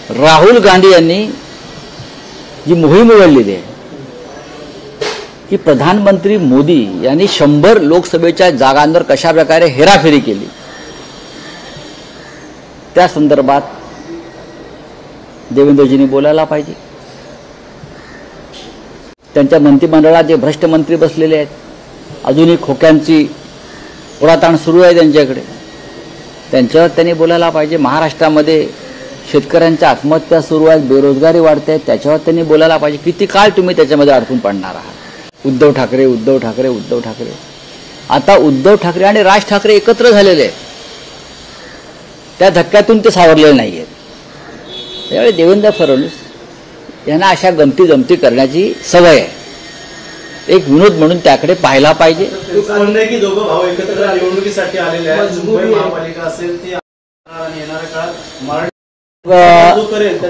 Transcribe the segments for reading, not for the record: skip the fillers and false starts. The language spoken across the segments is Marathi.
राहुल गांधी यांनी जी मोहीम उघडलेली आहे की प्रधानमंत्री मोदी यांनी 100 लोकसभेच्या जागांवर कशा प्रकारे हेराफेरी केली, त्या संदर्भात देवेंद्रजींनी बोलायला पाहिजे। त्यांच्या मंत्रिमंडळात जे भ्रष्ट मंत्री बसलेले आहेत, अजूनही खोक्यांची पुराताण सुरू आहे त्यांच्याकडे, त्यांच्यावर त्यांनी बोलायला पाहिजे। महाराष्ट्रामध्ये शेतकऱ्यांच्या आत्महत्या सुरू आहेत, बेरोजगारी वाढते आहे, त्याच्यावर त्यांनी बोलायला पाहिजे। किती काळ तुम्ही त्याच्यामध्ये अडकून पडणार आहात? उद्धव ठाकरे उद्धव ठाकरे उद्धव ठाकरे, आता उद्धव ठाकरे आणि राज ठाकरे एकत्र झालेले आहेत, त्या धक्क्यातून ते सावरलेले नाही आहेत। त्यावेळी देवेंद्र फडणवीस यांना अशा गमती जमती करण्याची सवय आहे, एक विनोद म्हणून त्याकडे पाहायला पाहिजे। की दोघं भाऊ एकत्र निवडणुकीसाठी आलेले आहेत, मुंबई महापालिका असेल ती येणाऱ्या काळात मराठी हो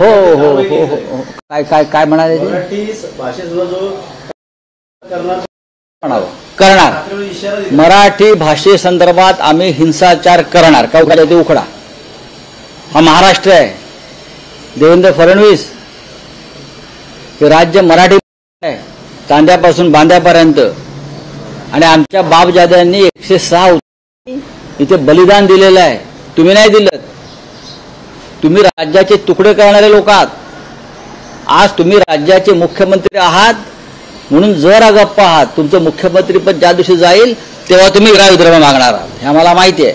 हो हो हो काय काय काय म्हणाले? मराठी भाषेचा जो करणार, मराठी भाषेसंदर्भात आम्ही हिंसाचार करणार का उखाडा ते उखडा। हा महाराष्ट्र आहे, देवेंद्र फडणवीस हे राज्य मराठी आहे, चांद्यापासून बांद्यापर्यंत, आणि आमच्या बापजाद्यांनी 106 इथे बलिदान दिलेलं आहे, तुम्ही नाही दिलं। तुम्ही राज्याचे तुकडे करणारे लोक आहात, आज तुम्ही राज्याचे मुख्यमंत्री आहात म्हणून जरा गप्प आहात। तुमचं मुख्यमंत्रीपद ज्या दिवशी जाईल तेव्हा तुम्ही ग्राह्यधर्म मागणार आहात, हे आम्हाला माहिती आहे।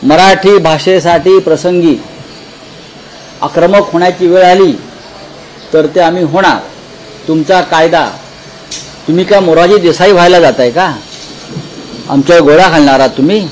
मराठी भाषेसाठी प्रसंगी आक्रमक होण्याची वेळ आली तर ते आम्ही होणार। तुमचा कायदा, तुम्ही काय मोरारजी देसाई व्हायला जाताय का? आमच्यावर गोळ्या घालणार आहात तुम्ही?